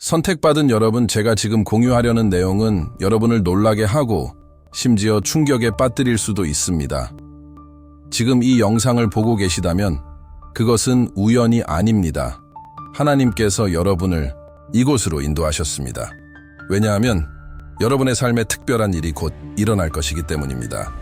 선택받은 여러분, 제가 지금 공유하려는 내용은 여러분을 놀라게 하고 심지어 충격에 빠뜨릴 수도 있습니다. 지금 이 영상을 보고 계시다면 그것은 우연이 아닙니다. 하나님께서 여러분을 이곳으로 인도하셨습니다. 왜냐하면 여러분의 삶에 특별한 일이 곧 일어날 것이기 때문입니다.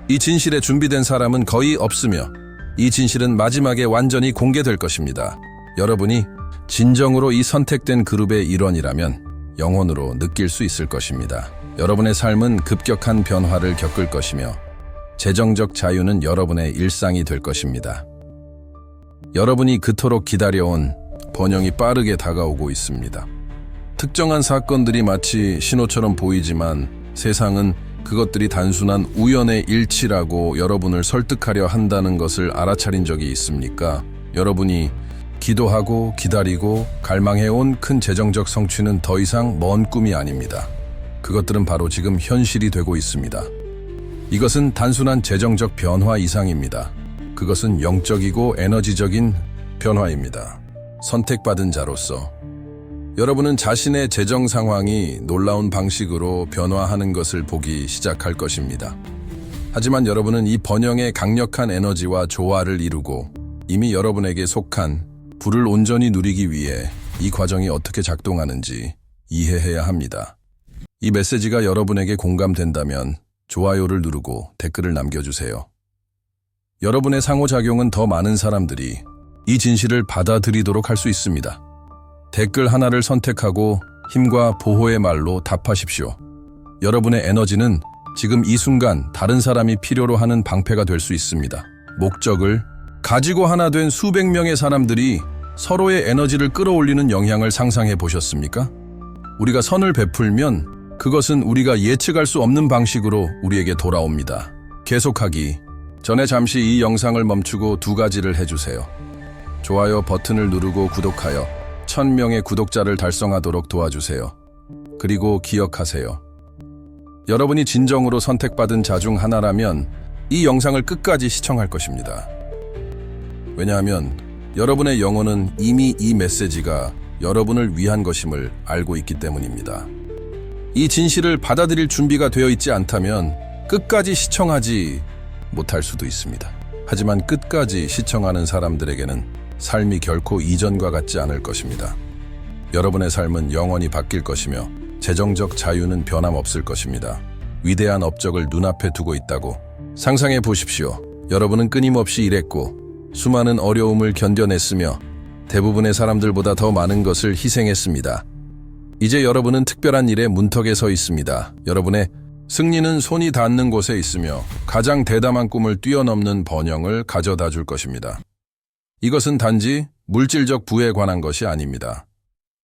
이 진실에 준비된 사람은 거의 없으며 이 진실은 마지막에 완전히 공개될 것입니다. 여러분이 진정으로 이 선택된 그룹의 일원이라면 영혼으로 느낄 수 있을 것입니다. 여러분의 삶은 급격한 변화를 겪을 것이며 재정적 자유는 여러분의 일상이 될 것입니다. 여러분이 그토록 기다려온 번영이 빠르게 다가오고 있습니다. 특정한 사건들이 마치 신호처럼 보이지만 세상은 그것들이 단순한 우연의 일치라고 여러분을 설득하려 한다는 것을 알아차린 적이 있습니까? 여러분이 기도하고 기다리고 갈망해온 큰 재정적 성취는 더 이상 먼 꿈이 아닙니다. 그것들은 바로 지금 현실이 되고 있습니다. 이것은 단순한 재정적 변화 이상입니다. 그것은 영적이고 에너지적인 변화입니다. 선택받은 자로서 여러분은 자신의 재정 상황이 놀라운 방식으로 변화하는 것을 보기 시작할 것입니다. 하지만 여러분은 이 번영의 강력한 에너지와 조화를 이루고 이미 여러분에게 속한 부를 온전히 누리기 위해 이 과정이 어떻게 작동하는지 이해해야 합니다. 이 메시지가 여러분에게 공감된다면 좋아요를 누르고 댓글을 남겨주세요. 여러분의 상호작용은 더 많은 사람들이 이 진실을 받아들이도록 할 수 있습니다. 댓글 하나를 선택하고 힘과 보호의 말로 답하십시오. 여러분의 에너지는 지금 이 순간 다른 사람이 필요로 하는 방패가 될 수 있습니다. 목적을 가지고 하나 된 수백 명의 사람들이 서로의 에너지를 끌어올리는 영향을 상상해 보셨습니까? 우리가 선을 베풀면 그것은 우리가 예측할 수 없는 방식으로 우리에게 돌아옵니다. 계속하기 전에 잠시 이 영상을 멈추고 두 가지를 해주세요. 좋아요 버튼을 누르고 구독하여 1000명의 구독자를 달성하도록 도와주세요. 그리고 기억하세요. 여러분이 진정으로 선택받은 자 중 하나라면 이 영상을 끝까지 시청할 것입니다. 왜냐하면 여러분의 영혼은 이미 이 메시지가 여러분을 위한 것임을 알고 있기 때문입니다. 이 진실을 받아들일 준비가 되어 있지 않다면 끝까지 시청하지 못할 수도 있습니다. 하지만 끝까지 시청하는 사람들에게는 삶이 결코 이전과 같지 않을 것입니다. 여러분의 삶은 영원히 바뀔 것이며 재정적 자유는 변함없을 것입니다. 위대한 업적을 눈앞에 두고 있다고 상상해 보십시오. 여러분은 끊임없이 일했고 수많은 어려움을 견뎌냈으며 대부분의 사람들보다 더 많은 것을 희생했습니다. 이제 여러분은 특별한 일의 문턱에 서 있습니다. 여러분의 승리는 손이 닿는 곳에 있으며 가장 대담한 꿈을 뛰어넘는 번영을 가져다 줄 것입니다. 이것은 단지 물질적 부에 관한 것이 아닙니다.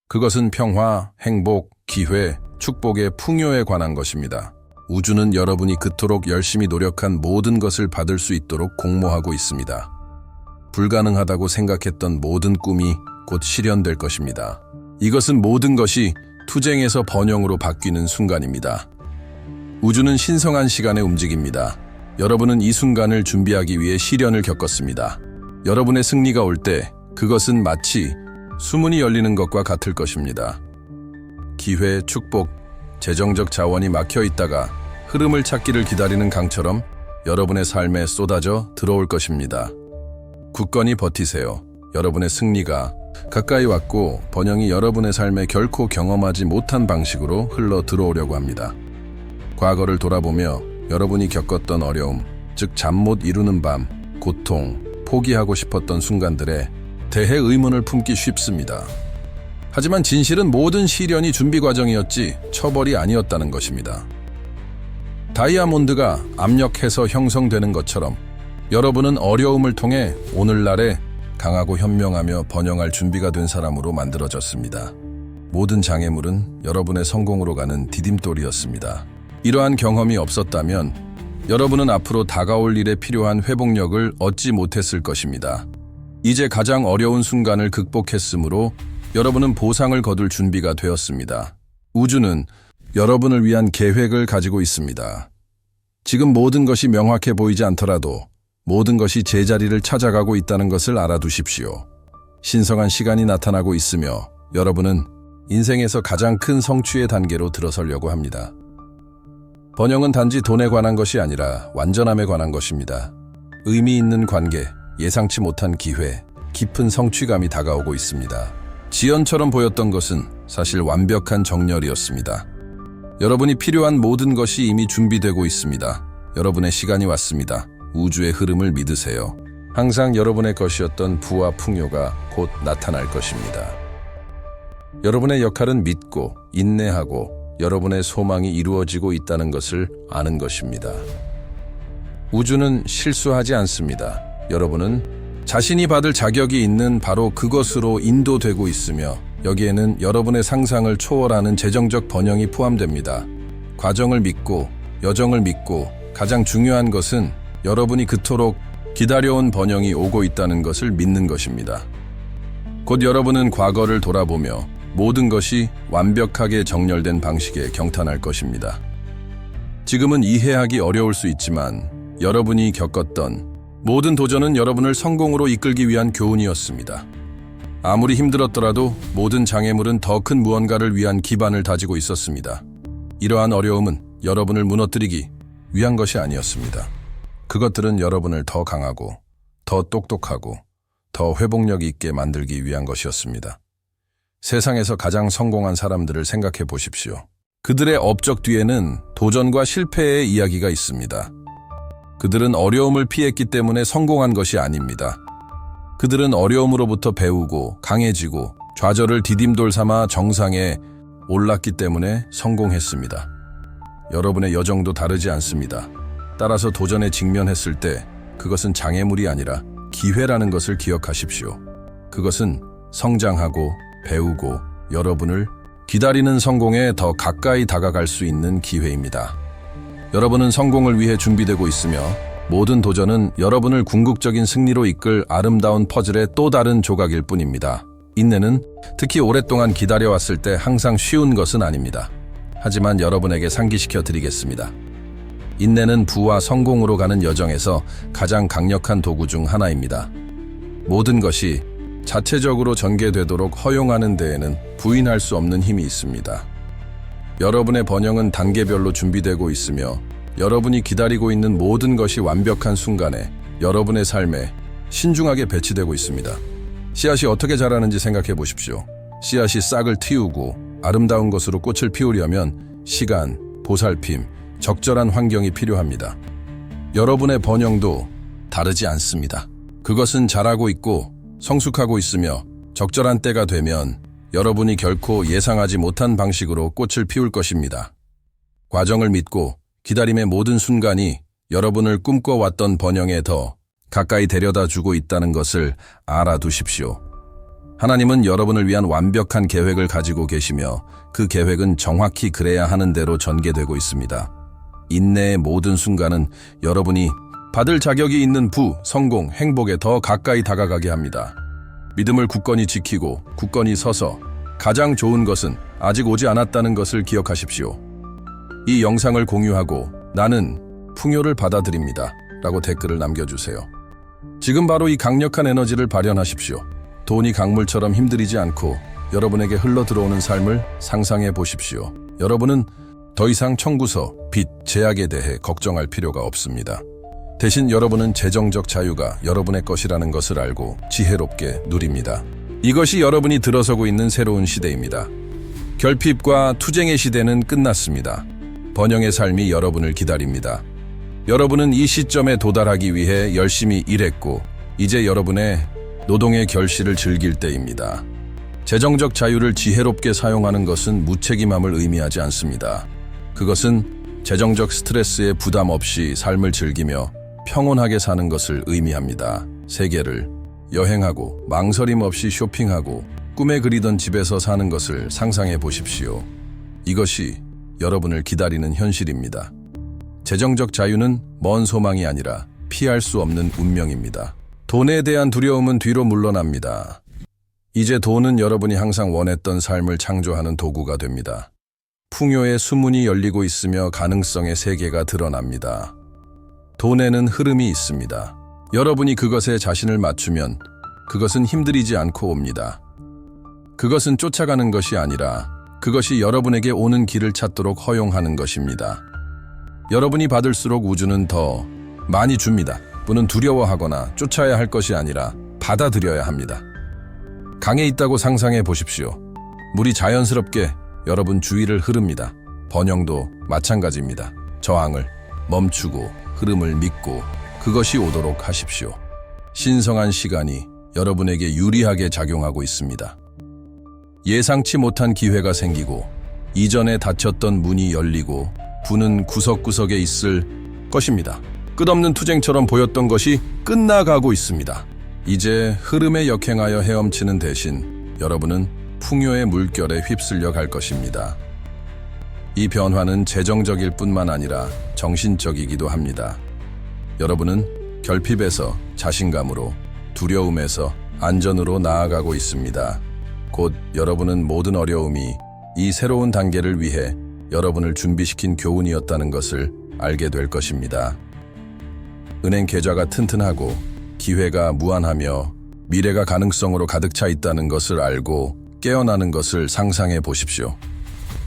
그것은 평화, 행복, 기회, 축복의 풍요에 관한 것입니다. 우주는 여러분이 그토록 열심히 노력한 모든 것을 받을 수 있도록 공모하고 있습니다. 불가능하다고 생각했던 모든 꿈이 곧 실현될 것입니다. 이것은 모든 것이 투쟁에서 번영으로 바뀌는 순간입니다. 우주는 신성한 시간에 움직입니다. 여러분은 이 순간을 준비하기 위해 시련을 겪었습니다. 여러분의 승리가 올 때 그것은 마치 수문이 열리는 것과 같을 것입니다. 기회, 축복, 재정적 자원이 막혀 있다가 흐름을 찾기를 기다리는 강처럼 여러분의 삶에 쏟아져 들어올 것입니다. 굳건히 버티세요. 여러분의 승리가 가까이 왔고 번영이 여러분의 삶에 결코 경험하지 못한 방식으로 흘러 들어오려고 합니다. 과거를 돌아보며 여러분이 겪었던 어려움, 즉 잠 못 이루는 밤, 고통, 포기하고 싶었던 순간들에 대해 의문을 품기 쉽습니다. 하지만 진실은 모든 시련이 준비 과정이었지 처벌이 아니었다는 것입니다. 다이아몬드가 압력해서 형성되는 것처럼 여러분은 어려움을 통해 오늘날에 강하고 현명하며 번영할 준비가 된 사람으로 만들어졌습니다. 모든 장애물은 여러분의 성공으로 가는 디딤돌이었습니다. 이러한 경험이 없었다면 여러분은 앞으로 다가올 일에 필요한 회복력을 얻지 못했을 것입니다. 이제 가장 어려운 순간을 극복했으므로 여러분은 보상을 거둘 준비가 되었습니다. 우주는 여러분을 위한 계획을 가지고 있습니다. 지금 모든 것이 명확해 보이지 않더라도 모든 것이 제자리를 찾아가고 있다는 것을 알아두십시오. 신성한 시간이 나타나고 있으며 여러분은 인생에서 가장 큰 성취의 단계로 들어서려고 합니다. 번영은 단지 돈에 관한 것이 아니라 완전함에 관한 것입니다. 의미 있는 관계, 예상치 못한 기회, 깊은 성취감이 다가오고 있습니다. 지연처럼 보였던 것은 사실 완벽한 정렬이었습니다. 여러분이 필요한 모든 것이 이미 준비되고 있습니다. 여러분의 시간이 왔습니다. 우주의 흐름을 믿으세요. 항상 여러분의 것이었던 부와 풍요가 곧 나타날 것입니다. 여러분의 역할은 믿고 인내하고 여러분의 소망이 이루어지고 있다는 것을 아는 것입니다. 우주는 실수하지 않습니다. 여러분은 자신이 받을 자격이 있는 바로 그것으로 인도되고 있으며 여기에는 여러분의 상상을 초월하는 재정적 번영이 포함됩니다. 과정을 믿고 여정을 믿고 가장 중요한 것은 여러분이 그토록 기다려온 번영이 오고 있다는 것을 믿는 것입니다. 곧 여러분은 과거를 돌아보며 모든 것이 완벽하게 정렬된 방식에 경탄할 것입니다. 지금은 이해하기 어려울 수 있지만 여러분이 겪었던 모든 도전은 여러분을 성공으로 이끌기 위한 교훈이었습니다. 아무리 힘들었더라도 모든 장애물은 더 큰 무언가를 위한 기반을 다지고 있었습니다. 이러한 어려움은 여러분을 무너뜨리기 위한 것이 아니었습니다. 그것들은 여러분을 더 강하고 더 똑똑하고 더 회복력 있게 만들기 위한 것이었습니다. 세상에서 가장 성공한 사람들을 생각해 보십시오. 그들의 업적 뒤에는 도전과 실패의 이야기가 있습니다. 그들은 어려움을 피했기 때문에 성공한 것이 아닙니다. 그들은 어려움으로부터 배우고 강해지고 좌절을 디딤돌 삼아 정상에 올랐기 때문에 성공했습니다. 여러분의 여정도 다르지 않습니다. 따라서 도전에 직면했을 때 그것은 장애물이 아니라 기회라는 것을 기억하십시오. 그것은 성장하고 배우고 여러분을 기다리는 성공에 더 가까이 다가갈 수 있는 기회입니다. 여러분은 성공을 위해 준비되고 있으며 모든 도전은 여러분을 궁극적인 승리로 이끌 아름다운 퍼즐의 또 다른 조각일 뿐입니다. 인내는 특히 오랫동안 기다려왔을 때 항상 쉬운 것은 아닙니다. 하지만 여러분에게 상기시켜 드리겠습니다. 인내는 부와 성공으로 가는 여정에서 가장 강력한 도구 중 하나입니다. 모든 것이 자체적으로 전개되도록 허용하는 데에는 부인할 수 없는 힘이 있습니다. 여러분의 번영은 단계별로 준비되고 있으며 여러분이 기다리고 있는 모든 것이 완벽한 순간에 여러분의 삶에 신중하게 배치되고 있습니다. 씨앗이 어떻게 자라는지 생각해 보십시오. 씨앗이 싹을 틔우고 아름다운 것으로 꽃을 피우려면 시간, 보살핌, 적절한 환경이 필요합니다. 여러분의 번영도 다르지 않습니다. 그것은 자라고 있고 성숙하고 있으며 적절한 때가 되면 여러분이 결코 예상하지 못한 방식으로 꽃을 피울 것입니다. 과정을 믿고 기다림의 모든 순간이 여러분을 꿈꿔왔던 번영에 더 가까이 데려다 주고 있다는 것을 알아두십시오. 하나님은 여러분을 위한 완벽한 계획을 가지고 계시며 그 계획은 정확히 그래야 하는 대로 전개되고 있습니다. 인내의 모든 순간은 여러분이 받을 자격이 있는 부, 성공, 행복에 더 가까이 다가가게 합니다. 믿음을 굳건히 지키고 굳건히 서서 가장 좋은 것은 아직 오지 않았다는 것을 기억하십시오. 이 영상을 공유하고 나는 풍요를 받아들입니다 라고 댓글을 남겨주세요. 지금 바로 이 강력한 에너지를 발현하십시오. 돈이 강물처럼 힘들이지 않고 여러분에게 흘러들어오는 삶을 상상해 보십시오. 여러분은 더 이상 청구서, 빚, 제약에 대해 걱정할 필요가 없습니다. 대신 여러분은 재정적 자유가 여러분의 것이라는 것을 알고 지혜롭게 누립니다. 이것이 여러분이 들어서고 있는 새로운 시대입니다. 결핍과 투쟁의 시대는 끝났습니다. 번영의 삶이 여러분을 기다립니다. 여러분은 이 시점에 도달하기 위해 열심히 일했고 이제 여러분의 노동의 결실을 즐길 때입니다. 재정적 자유를 지혜롭게 사용하는 것은 무책임함을 의미하지 않습니다. 그것은 재정적 스트레스에 부담 없이 삶을 즐기며 평온하게 사는 것을 의미합니다. 세계를 여행하고 망설임 없이 쇼핑하고 꿈에 그리던 집에서 사는 것을 상상해 보십시오. 이것이 여러분을 기다리는 현실입니다. 재정적 자유는 먼 소망이 아니라 피할 수 없는 운명입니다. 돈에 대한 두려움은 뒤로 물러납니다. 이제 돈은 여러분이 항상 원했던 삶을 창조하는 도구가 됩니다. 풍요의 수문이 열리고 있으며 가능성의 세계가 드러납니다. 돈에는 흐름이 있습니다. 여러분이 그것에 자신을 맞추면 그것은 힘들이지 않고 옵니다. 그것은 쫓아가는 것이 아니라 그것이 여러분에게 오는 길을 찾도록 허용하는 것입니다. 여러분이 받을수록 우주는 더 많이 줍니다. 분은 두려워하거나 쫓아야 할 것이 아니라 받아들여야 합니다. 강에 있다고 상상해 보십시오. 물이 자연스럽게 여러분 주위를 흐릅니다. 번영도 마찬가지입니다. 저항을 멈추고 흐름을 믿고 그것이 오도록 하십시오. 신성한 시간이 여러분에게 유리하게 작용하고 있습니다. 예상치 못한 기회가 생기고 이전에 닫혔던 문이 열리고 부는 구석구석에 있을 것입니다. 끝없는 투쟁처럼 보였던 것이 끝나가고 있습니다. 이제 흐름에 역행하여 헤엄치는 대신 여러분은 풍요의 물결에 휩쓸려 갈 것입니다. 이 변화는 재정적일 뿐만 아니라 정신적이기도 합니다. 여러분은 결핍에서 자신감으로, 두려움에서 안전으로 나아가고 있습니다. 곧 여러분은 모든 어려움이 이 새로운 단계를 위해 여러분을 준비시킨 교훈이었다는 것을 알게 될 것입니다. 은행 계좌가 튼튼하고 기회가 무한하며 미래가 가능성으로 가득 차 있다는 것을 알고 깨어나는 것을 상상해 보십시오.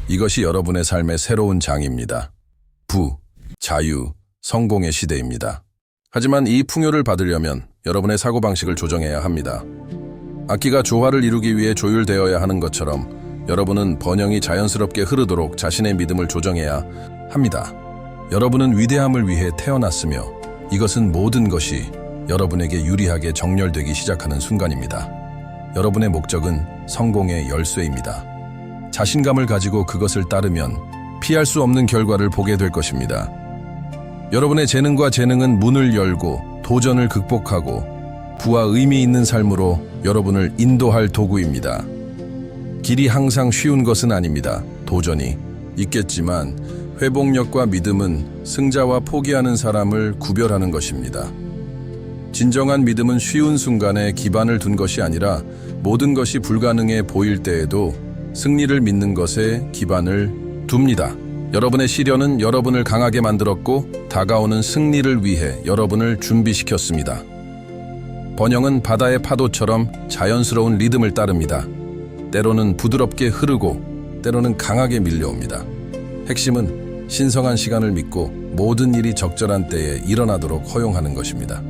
이것이 여러분의 삶의 새로운 장입니다. 부, 자유, 성공의 시대입니다. 하지만 이 풍요를 받으려면 여러분의 사고방식을 조정해야 합니다. 악기가 조화를 이루기 위해 조율되어야 하는 것처럼 여러분은 번영이 자연스럽게 흐르도록 자신의 믿음을 조정해야 합니다. 여러분은 위대함을 위해 태어났으며 이것은 모든 것이 여러분에게 유리하게 정렬되기 시작하는 순간입니다. 여러분의 목적은 성공의 열쇠입니다. 자신감을 가지고 그것을 따르면 피할 수 없는 결과를 보게 될 것입니다. 여러분의 재능과 재능은 문을 열고 도전을 극복하고 부와 의미 있는 삶으로 여러분을 인도할 도구입니다. 길이 항상 쉬운 것은 아닙니다. 도전이 있겠지만 회복력과 믿음은 승자와 포기하는 사람을 구별하는 것입니다. 진정한 믿음은 쉬운 순간에 기반을 둔 것이 아니라 모든 것이 불가능해 보일 때에도 승리를 믿는 것에 기반을 둡니다. 여러분의 시련은 여러분을 강하게 만들었고 다가오는 승리를 위해 여러분을 준비시켰습니다. 번영은 바다의 파도처럼 자연스러운 리듬을 따릅니다. 때로는 부드럽게 흐르고 때로는 강하게 밀려옵니다. 핵심은 신성한 시간을 믿고 모든 일이 적절한 때에 일어나도록 허용하는 것입니다.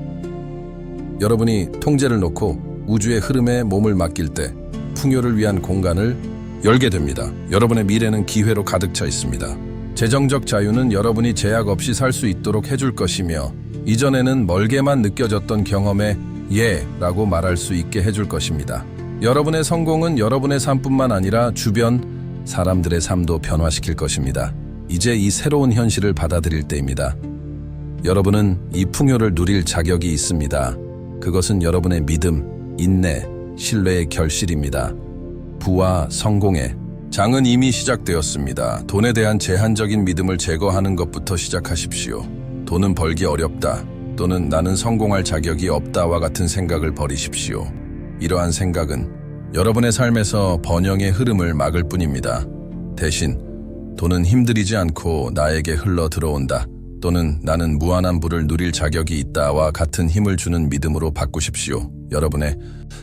여러분이 통제를 놓고 우주의 흐름에 몸을 맡길 때 풍요를 위한 공간을 열게 됩니다. 여러분의 미래는 기회로 가득 차 있습니다. 재정적 자유는 여러분이 제약 없이 살 수 있도록 해줄 것이며 이전에는 멀게만 느껴졌던 경험에 예라고 말할 수 있게 해줄 것입니다. 여러분의 성공은 여러분의 삶뿐만 아니라 주변 사람들의 삶도 변화시킬 것입니다. 이제 이 새로운 현실을 받아들일 때입니다. 여러분은 이 풍요를 누릴 자격이 있습니다. 그것은 여러분의 믿음, 인내, 신뢰의 결실입니다. 부와 성공의 장은 이미 시작되었습니다. 돈에 대한 제한적인 믿음을 제거하는 것부터 시작하십시오. 돈은 벌기 어렵다 또는 나는 성공할 자격이 없다와 같은 생각을 버리십시오. 이러한 생각은 여러분의 삶에서 번영의 흐름을 막을 뿐입니다. 대신 돈은 힘들이지 않고 나에게 흘러 들어온다 또는 나는 무한한 부를 누릴 자격이 있다와 같은 힘을 주는 믿음으로 바꾸십시오. 여러분의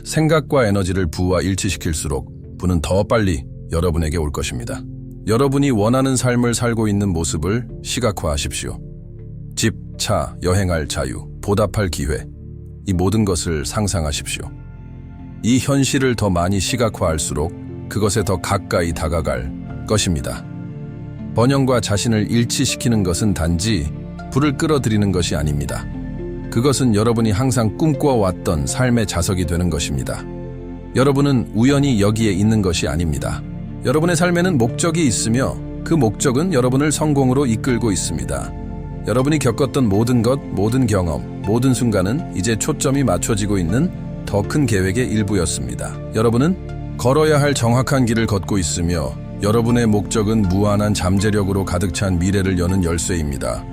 생각과 에너지를 부와 일치시킬수록 부는 더 빨리 여러분에게 올 것입니다. 여러분이 원하는 삶을 살고 있는 모습을 시각화하십시오. 집, 차, 여행할 자유, 보답할 기회, 이 모든 것을 상상하십시오. 이 현실을 더 많이 시각화할수록 그것에 더 가까이 다가갈 것입니다. 번영과 자신을 일치시키는 것은 단지 불을 끌어들이는 것이 아닙니다. 그것은 여러분이 항상 꿈꿔왔던 삶의 자석이 되는 것입니다. 여러분은 우연히 여기에 있는 것이 아닙니다. 여러분의 삶에는 목적이 있으며 그 목적은 여러분을 성공으로 이끌고 있습니다. 여러분이 겪었던 모든 것, 모든 경험, 모든 순간은 이제 초점이 맞춰지고 있는 더 큰 계획의 일부였습니다. 여러분은 걸어야 할 정확한 길을 걷고 있으며 여러분의 목적은 무한한 잠재력으로 가득 찬 미래를 여는 열쇠입니다.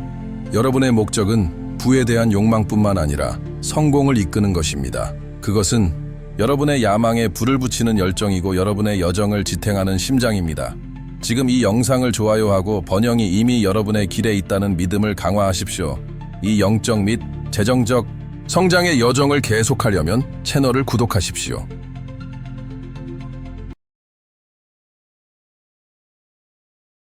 여러분의 목적은 부에 대한 욕망뿐만 아니라 성공을 이끄는 것입니다. 그것은 여러분의 야망에 불을 붙이는 열정이고 여러분의 여정을 지탱하는 심장입니다. 지금 이 영상을 좋아요하고 번영이 이미 여러분의 길에 있다는 믿음을 강화하십시오. 이 영적 및 재정적 성장의 여정을 계속하려면 채널을 구독하십시오.